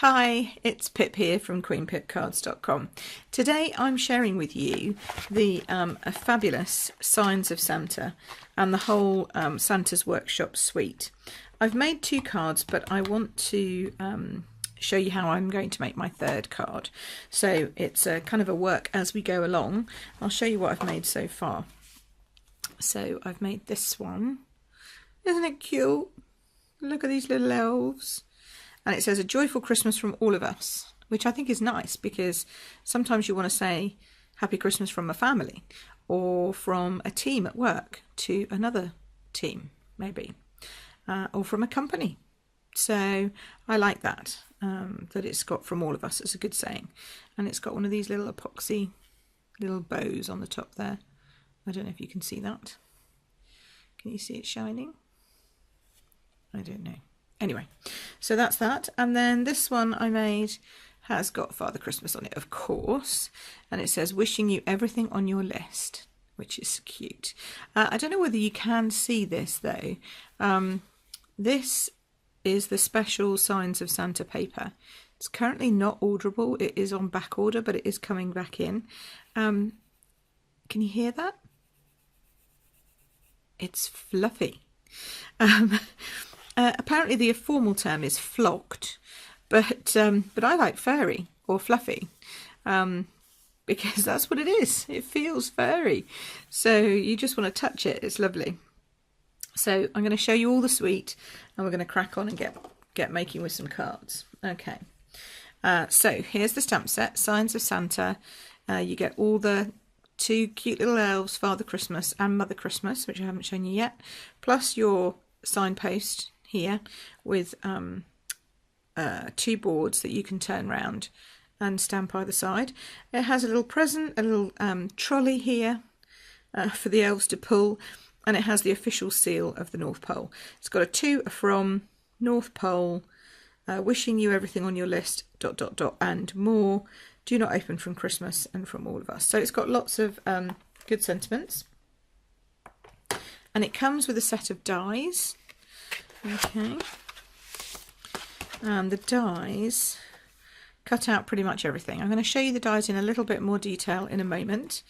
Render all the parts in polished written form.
Hi, it's Pip here from queenpipcards.com. Today I'm sharing with you the a fabulous Signs of Santa and the whole Santa's Workshop suite. I've made 2 cards, but I want to show you how I'm going to make my 3rd card. So it's a kind of a work as we go along. I'll show you what I've made so far. So I've made this one. Isn't it cute? Look at these little elves. And it says a joyful Christmas from all of us, which I think is nice because sometimes you want to say happy Christmas from a family or from a team at work to another team, maybe, or from a company. So I like that, that it's got from all of us. It's a good saying. And it's got one of these little epoxy little bows on the top there. I don't know if you can see that. Can you see it shining? I don't know. Anyway, so that's that. And then this one I made has got Father Christmas on it, of course. And it says, wishing you everything on your list, which is cute. I don't know whether you can see this, though. This is the special Signs of Santa paper. It's currently not orderable. It is on back order, but it is coming back in. Can you hear that? It's fluffy. Apparently the formal term is flocked, but I like furry or fluffy because that's what it is. It feels furry, so you just want to touch it. It's lovely. So I'm going to show you all the suite, and we're going to crack on and get making with some cards. Okay. So here's the stamp set, Signs of Santa. You get all the 2 cute little elves, Father Christmas and Mother Christmas, which I haven't shown you yet, plus your signpost here with 2 boards that you can turn round and stamp either side. It has a little present, a little trolley here for the elves to pull, and it has the official seal of the North Pole. It's got a to, a from, North Pole, wishing you everything on your list, ... and more. Do not open from Christmas and from all of us. So it's got lots of good sentiments. And it comes with a set of dies. Okay. And the dies cut out pretty much everything. I'm going to show you the dies in a little bit more detail in a moment.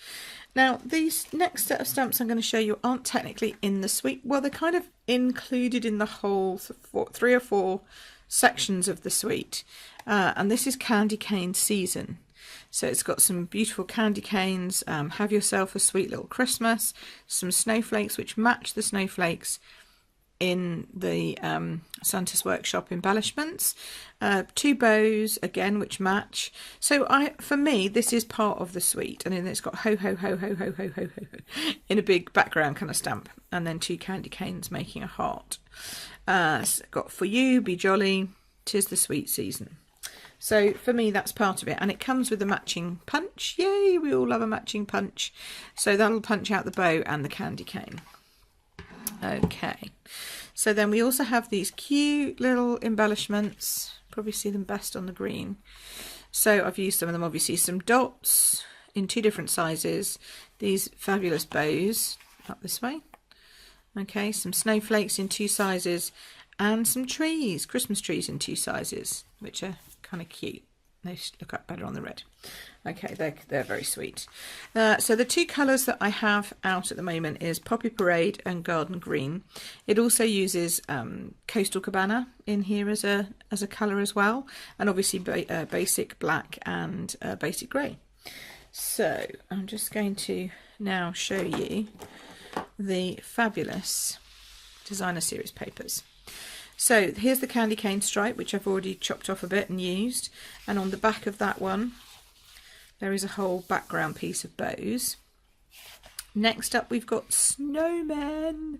Now, these next set of stamps I'm going to show you aren't technically in the suite. Well, they're kind of included in the whole 3 or 4 sections of the suite. And this is Candy Cane Season. So it's got some beautiful candy canes, have yourself a sweet little Christmas, some snowflakes which match the snowflakes in the Santa's Workshop embellishments, 2 bows again which match. So for me this is part of the suite, and then it's got ho ho ho ho ho ho ho ho ho in a big background kind of stamp, and then 2 candy canes making a heart. It's got for you, be jolly, 'tis the sweet season. So for me that's part of it, and it comes with a matching punch. Yay, we all love a matching punch. So that'll punch out the bow and the candy cane. Okay, so then we also have these cute little embellishments. Probably see them best on the green. So I've used some of them, obviously, some dots in 2 different sizes, these fabulous bows up this way. Okay, some snowflakes in 2 sizes, and some trees, Christmas trees in 2 sizes, which are kind of cute. They look up better on the red. Okay, they're very sweet. So the 2 colours that I have out at the moment is Poppy Parade and Garden Green. It also uses Coastal Cabana in here as a colour as well, and obviously basic black and basic grey. So I'm just going to now show you the fabulous Designer Series papers. So here's the candy cane stripe, which I've already chopped off a bit and used, and on the back of that one there is a whole background piece of bows. Next up we've got snowmen.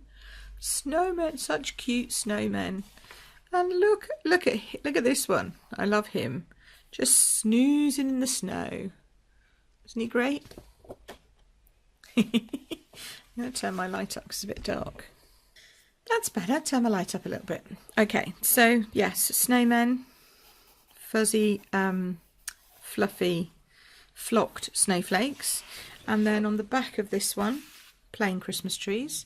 Snowmen, such cute snowmen. And look at this one. I love him. Just snoozing in the snow. Isn't he great? I'm going to turn my light up because it's a bit dark. That's better. Turn my light up a little bit. Okay, so yes, snowmen, fuzzy, fluffy, flocked snowflakes, and then on the back of this one, plain Christmas trees.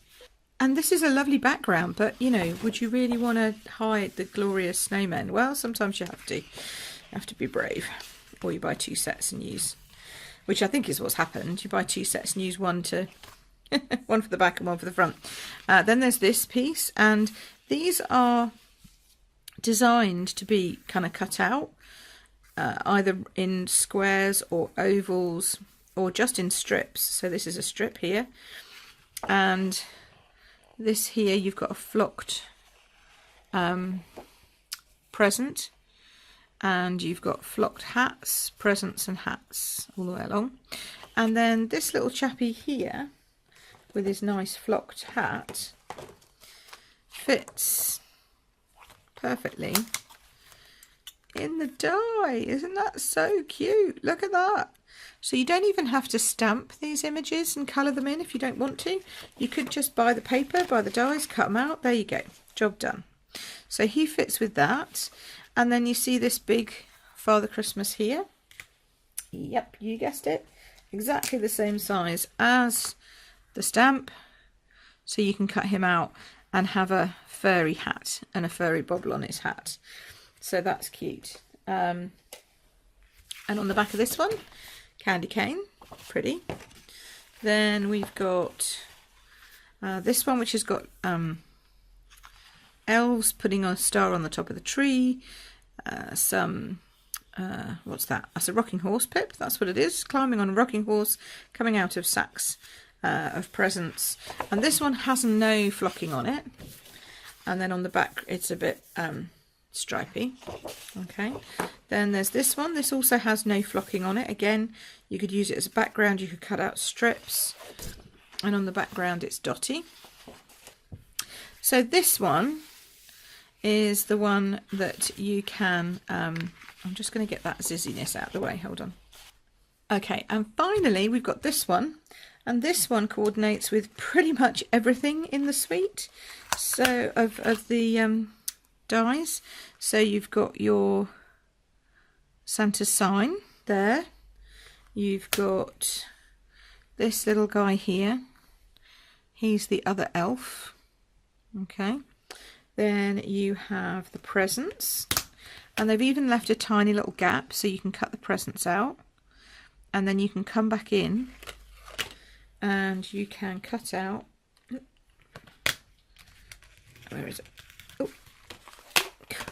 And this is a lovely background, but you know, would you really want to hide the glorious snowmen? Well, sometimes you have to. You have to be brave. Or you buy 2 sets and use, which I think is what's happened. You buy 2 sets and use one to one for the back and one for the front. Then there's this piece, and these are designed to be kind of cut out, either in squares or ovals or just in strips. So this is a strip here, and this here you've got a flocked present, and you've got flocked hats, presents and hats all the way along. And then this little chappy here with his nice flocked hat fits perfectly in the die. Isn't that so cute? Look at that. So you don't even have to stamp these images and colour them in if you don't want to. You could just buy the paper, buy the dies, cut them out. There you go. Job done. So he fits with that. And then you see this big Father Christmas here. Yep, you guessed it. Exactly the same size as the stamp. So you can cut him out and have a furry hat and a furry bobble on his hat. So that's cute. And on the back of this one, candy cane, pretty. Then we've got this one, which has got elves putting a star on the top of the tree. What's that? That's a rocking horse, Pip. That's what it is. Climbing on a rocking horse, coming out of sacks of presents. And this one has no flocking on it. And then on the back, it's a bit stripy. Okay. Then there's this one. This also has no flocking on it. Again, you could use it as a background. You could cut out strips. And on the background, it's dotty. So this one is the one that you can, I'm just going to get that zizziness out of the way, hold on. Okay, and finally we've got this one, and this one coordinates with pretty much everything in the suite, so of the dies. So you've got your Santa sign there, you've got this little guy here, he's the other elf, okay. Then you have the presents, and they've even left a tiny little gap so you can cut the presents out, and then you can come back in and you can cut out, where is it? Oh,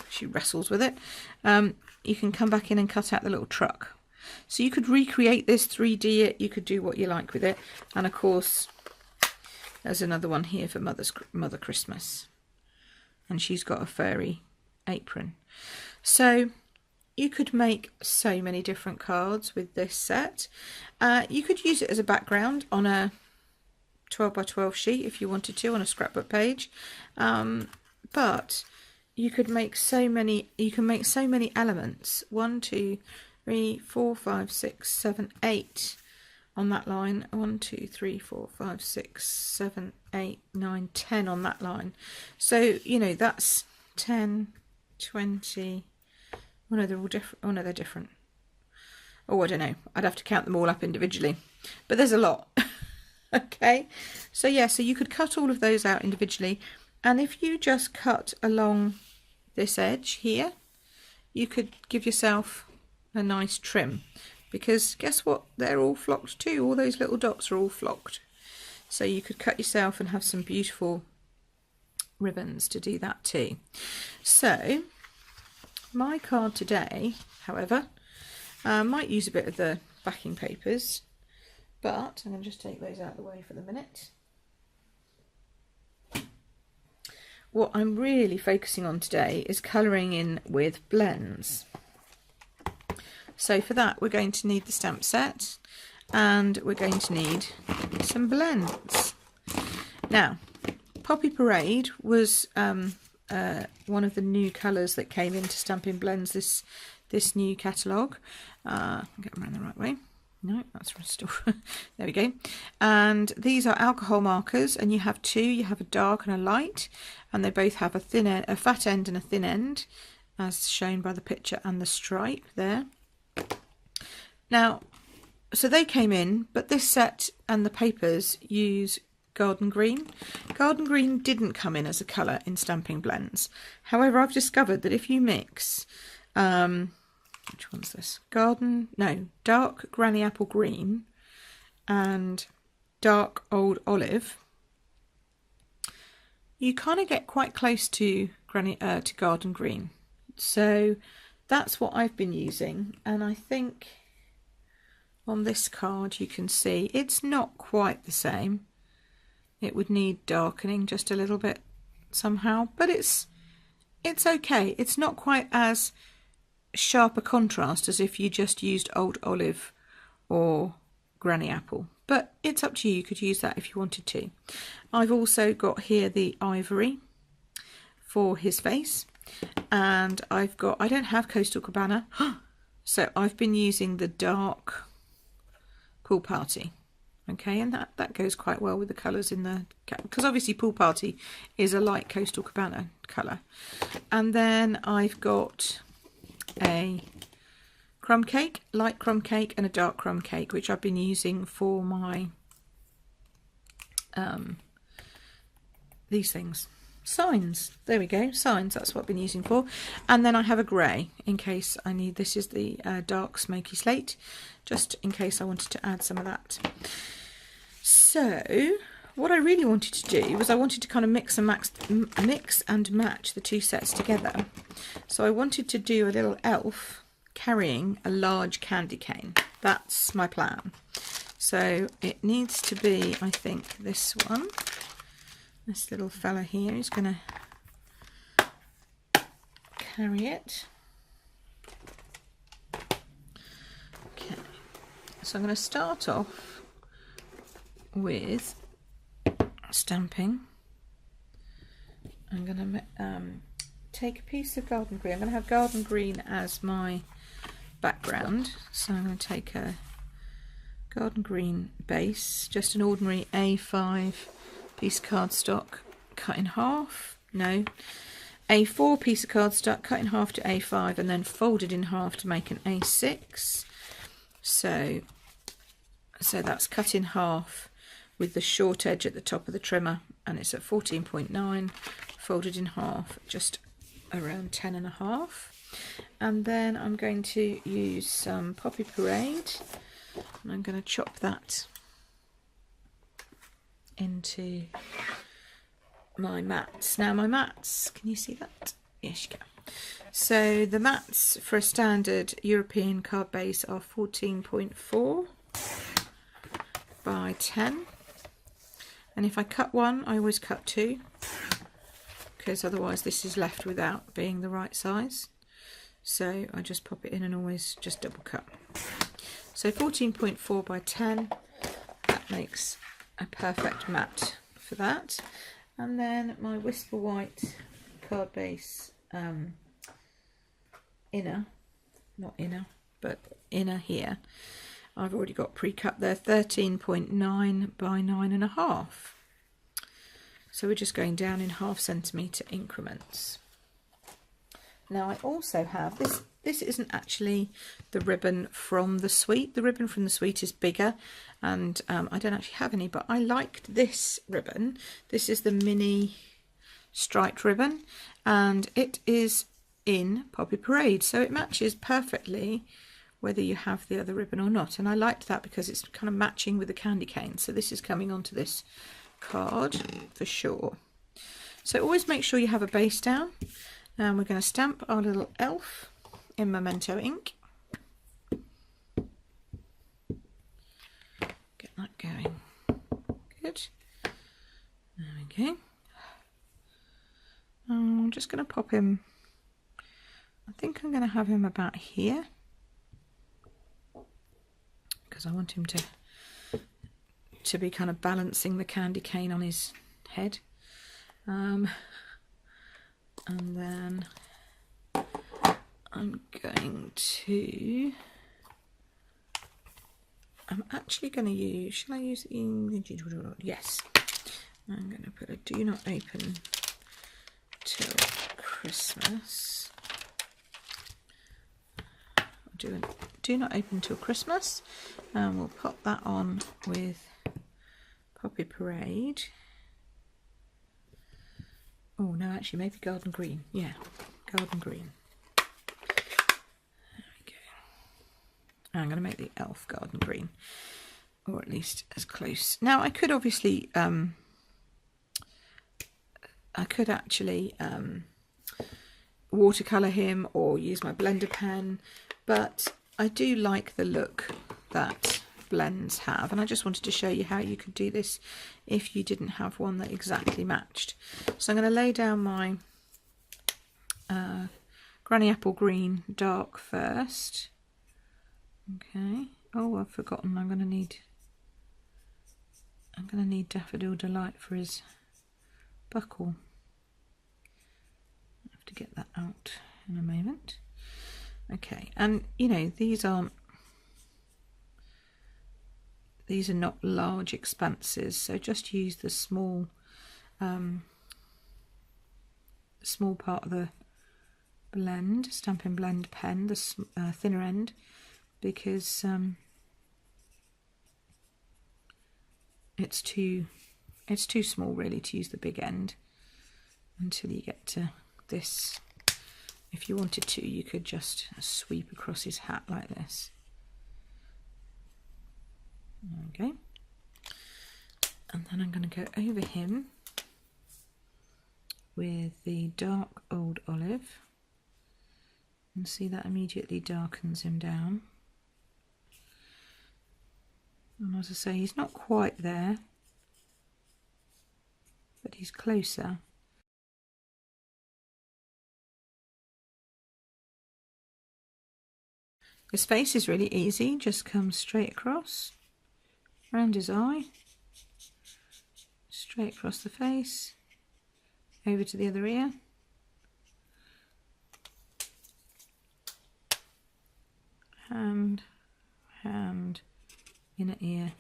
she wrestles with it. You can come back in and cut out the little truck. So you could recreate this, 3D it, you could do what you like with it, and of course there's another one here for Mother Christmas. And she's got a furry apron. So you could make so many different cards with this set. You could use it as a background on a 12 by 12 sheet if you wanted to, on a scrapbook page. But you could make so many, elements. 1, 2, 3, 4, 5, 6, 7, 8 on that line. 1, 2, 3, 4, 5, 6, 7, 8, 9, 10 on that line. So, you know, that's 10, 20. Oh no, they're all different. Oh no, they're different. Oh, I don't know. I'd have to count them all up individually. But there's a lot. Okay. So yeah, so you could cut all of those out individually. And if you just cut along this edge here, you could give yourself a nice trim. Because guess what? They're all flocked too. All those little dots are all flocked. So you could cut yourself and have some beautiful ribbons to do that too. So my card today, however, might use a bit of the backing papers, but I'm going to just take those out of the way for the minute. What I'm really focusing on today is colouring in with blends. So for that we're going to need the stamp set, and we're going to need some blends. Now, Poppy Parade was one of the new colours that came into Stampin Blends this new catalogue. Get them around the right way. No, that's still there we go. And these are alcohol markers, and you have two. You have a dark and a light, and they both have a thin end, a fat end and a thin end, as shown by the picture and the stripe there. Now, so they came in, but this set and the papers use garden green. Garden green didn't come in as a colour in Stampin Blends. However, I've discovered that if you mix which one's this? Dark Granny Apple Green and Dark Old Olive, you kind of get quite close to Garden Green. So that's what I've been using, and I think on this card you can see it's not quite the same. It would need darkening just a little bit somehow, but it's okay. It's not quite as sharp a contrast as if you just used Old Olive or Granny Apple, but it's up to you. You could use that if you wanted to. I've also got here the ivory for his face, and I don't have Coastal Cabana, so I've been using the dark Pool Party. Okay, and that goes quite well with the colours in the, because obviously Pool Party is a light Coastal Cabana colour. And then I've got a crumb cake, light crumb cake, and a dark crumb cake, which I've been using for my these things, signs. There we go, signs. That's what I've been using for. And then I have a grey in case I need. This is the dark smoky slate, just in case I wanted to add some of that. So what I really wanted to do was I wanted to kind of mix and match the two sets together. So I wanted to do a little elf carrying a large candy cane. That's my plan. So it needs to be, I think, this one. This little fella here is going to carry it. Okay, so I'm going to start off with stamping. I'm going to take a piece of Garden Green. I'm going to have Garden Green as my background, so I'm going to take a Garden Green base, just an ordinary A5 piece of cardstock cut in half, no, A4 piece of cardstock cut in half to A5 and then folded in half to make an A6. So that's cut in half with the short edge at the top of the trimmer, and it's at 14.9, folded in half just around 10.5. And then I'm going to use some Poppy Parade, and I'm going to chop that into my mats. Now my mats, can you see that? Yes, you can. So the mats for a standard European card base are 14.4 by 10, and if I cut one I always cut two, because otherwise this is left without being the right size. So I just pop it in and always just double cut. So 14.4 by 10, that makes a perfect mat for that. And then my Whisper White card base inner here, I've already got pre-cut there, 13.9 by 9.5. So we're just going down in ½ centimetre increments. Now I also have this isn't actually the ribbon from the suite. The ribbon from the suite is bigger, and I don't actually have any, but I liked this ribbon. This is the mini striped ribbon, and it is in Poppy Parade, so it matches perfectly whether you have the other ribbon or not, and I liked that because it's kind of matching with the candy cane. So this is coming onto this card for sure. So always make sure you have a base down, and we're going to stamp our little elf in Memento ink. Get that going. Good. There we go. I'm just going to pop him, I think I'm going to have him about here, because I want him to be kind of balancing the candy cane on his head. And then I'm actually going to use, shall I use the, yes, I'm going to put a do not open till Christmas. Do not open till Christmas, and we'll pop that on with Poppy Parade. Oh no, actually maybe Garden Green. Yeah, Garden Green. There we go. I'm going to make the elf garden green, or at least as close. Now I could obviously, watercolour him or use my blender pen, but I do like the look that blends have, and I just wanted to show you how you could do this if you didn't have one that exactly matched. So I'm going to lay down my Granny Apple Green dark first. Okay. Oh, I've forgotten. I'm going to need Daffodil Delight for his buckle. I have to get that out in a moment. Okay, and you know, these are not large expanses, so just use the small part of the blend, Stampin' Blend pen, the thinner end, because it's too small really to use the big end until you get to this. If you wanted to, you could just sweep across his hat like this. Okay, and then I'm going to go over him with the dark old olive, and see that immediately darkens him down. And as I say, he's not quite there, but he's closer. His face is really easy, just comes straight across, round his eye, straight across the face, over to the other ear, hand, inner ear,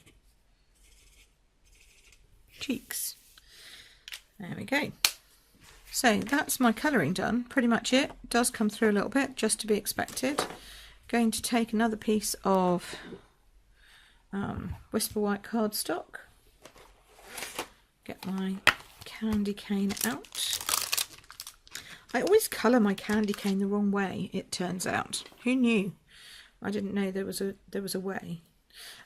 cheeks. There we go. So that's my colouring done, pretty much it. It does come through a little bit, just to be expected. Going to take another piece of Whisper White cardstock, get my candy cane out. I always colour my candy cane the wrong way, it turns out. Who knew? I didn't know there was a way.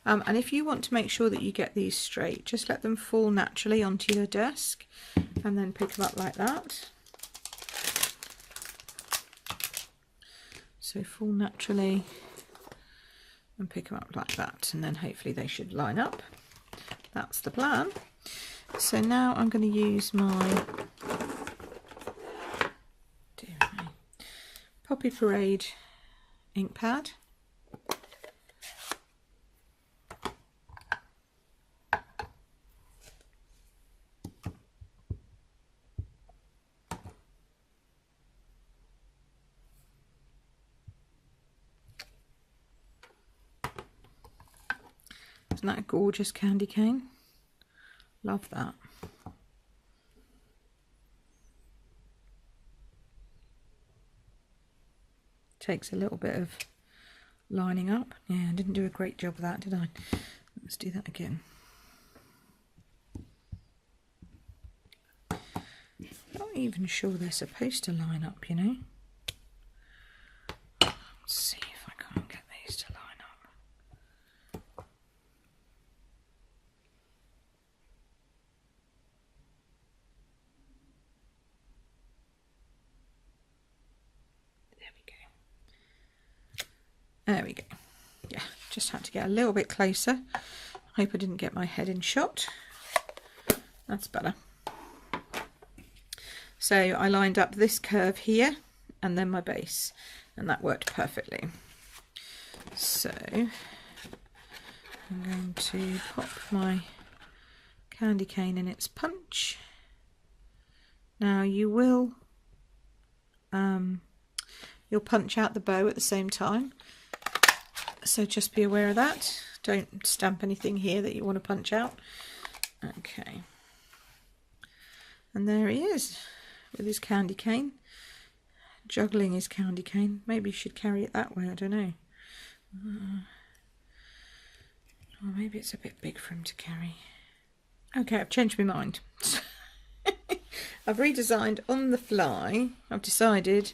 And if you want to make sure that you get these straight, just let them fall naturally onto your desk and then pick them up like that. So fall naturally and pick them up like that, and then hopefully they should line up. That's the plan. So now I'm going to use my Poppy Parade ink pad. Isn't that a gorgeous candy cane? Love that. Takes a little bit of lining up. Yeah, I didn't do a great job of that, did I? Let's do that again. Not even sure they're supposed to line up, you know. Let's see if I can't get these to line up. There we go. Yeah, just had to get a little bit closer. Hope I didn't get my head in shot. That's better. So I lined up this curve here and then my base, and that worked perfectly. So I'm going to pop my candy cane in its punch. Now you will you'll punch out the bow at the same time. So just be aware of that. Don't stamp anything here that you want to punch out. Okay. And there he is with his candy cane, juggling his candy cane. Maybe you should carry it that way, I don't know. Or maybe it's a bit big for him to carry. Okay, I've changed my mind. I've redesigned on the fly. I've decided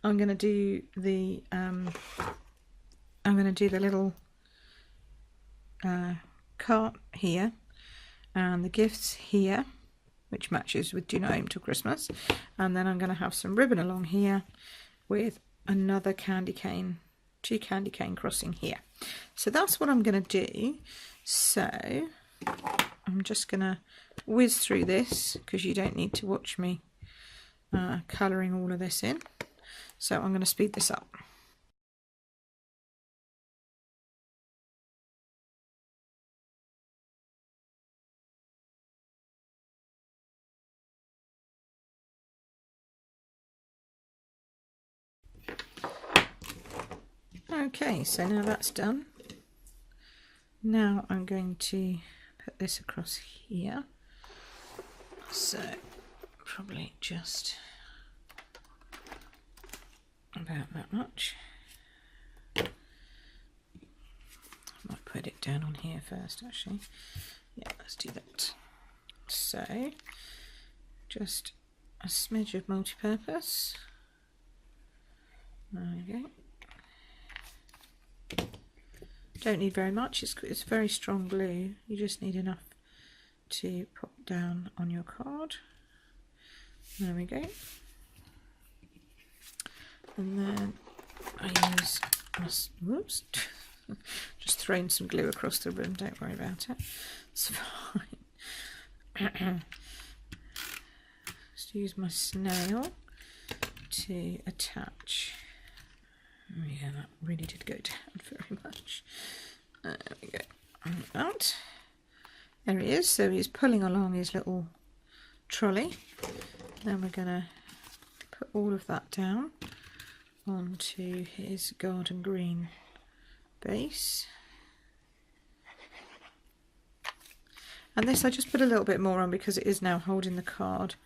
I'm going to do the I'm going to do the little cart here and the gifts here, which matches with Do Not Aim Till Christmas, and then I'm going to have some ribbon along here with another candy cane, 2 candy cane crossing here. So that's what I'm going to do. So I'm just going to whiz through this because you don't need to watch me colouring all of this in. So I'm going to speed this up. Okay, so now that's done. Now I'm going to put this across here. So probably just about that much. I might put it down on here first actually. Yeah, let's do that. So just a smidge of multi-purpose. There we go. Don't need very much, it's very strong glue. You just need enough to pop down on your card. There we go. And then I use, whoops, just thrown some glue across the room, don't worry about it, it's fine. Just use my snail to attach. Oh yeah, that really did go down very much. There we go. Like that. There he is. So he's pulling along his little trolley. Then we're going to put all of that down onto his garden green base. And this I just put a little bit more on because it is now holding the card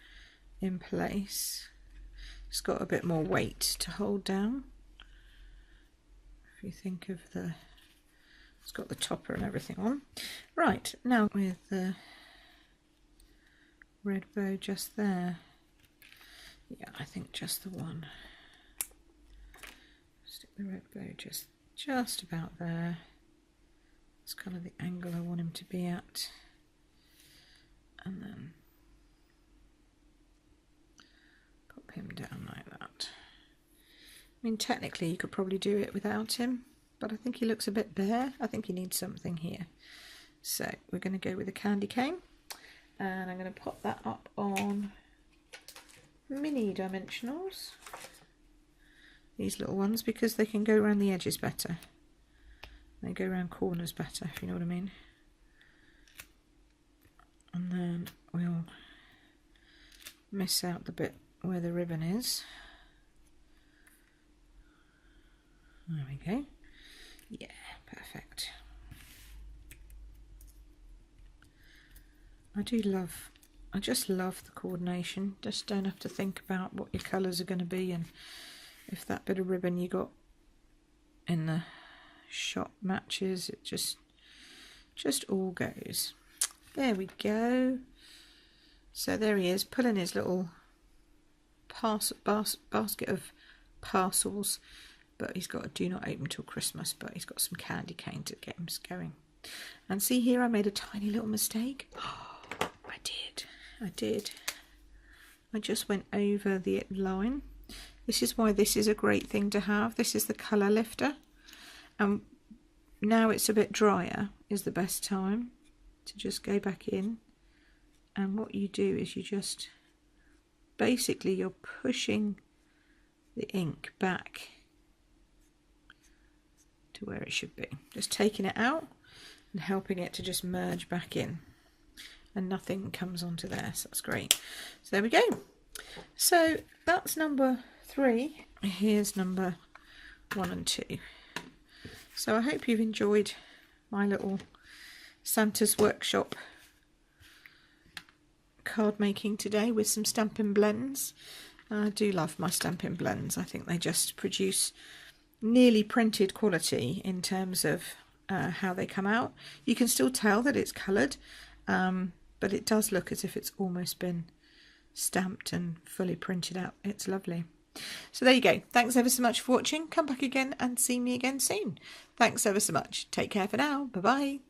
in place. It's got a bit more weight to hold down. If you think of it's got the topper and everything on. Right, now with the red bow just there. Yeah, I think just the one. Stick the red bow just about there. It's kind of the angle I want him to be at. And then pop him down like that. I mean, technically you could probably do it without him, but I think he looks a bit bare. I think he needs something here. So we're going to go with a candy cane, and I'm going to pop that up on mini dimensionals. These little ones, because they can go around the edges better. They go around corners better, if you know what I mean. And then we'll miss out the bit where the ribbon is. There we go. Yeah, perfect. I just love the coordination. Just don't have to think about what your colours are going to be, and if that bit of ribbon you got in the shop matches, it just all goes. There we go. So there he is, pulling his little basket of parcels. But he's got a Do Not Open Till Christmas, but he's got some candy cane to get him going. And see here, I made a tiny little mistake. Oh, I did. I just went over the line. This is why this is a great thing to have. This is the colour lifter. And now it's a bit drier is the best time to just go back in. And what you do is you just, basically you're pushing the ink back to where it should be. Just taking it out and helping it to just merge back in, and nothing comes onto there, so that's great. So there we go. So that's number 3. Here's number 1 and 2. So I hope you've enjoyed my little Santa's Workshop card making today with some Stampin Blends. I do love my Stampin Blends. I think they just produce nearly printed quality in terms of how they come out. You can still tell that it's coloured, but it does look as if it's almost been stamped and fully printed out. It's lovely. So there you go. Thanks ever so much for watching. Come back again and see me again soon. Thanks ever so much. Take care for now. Bye bye.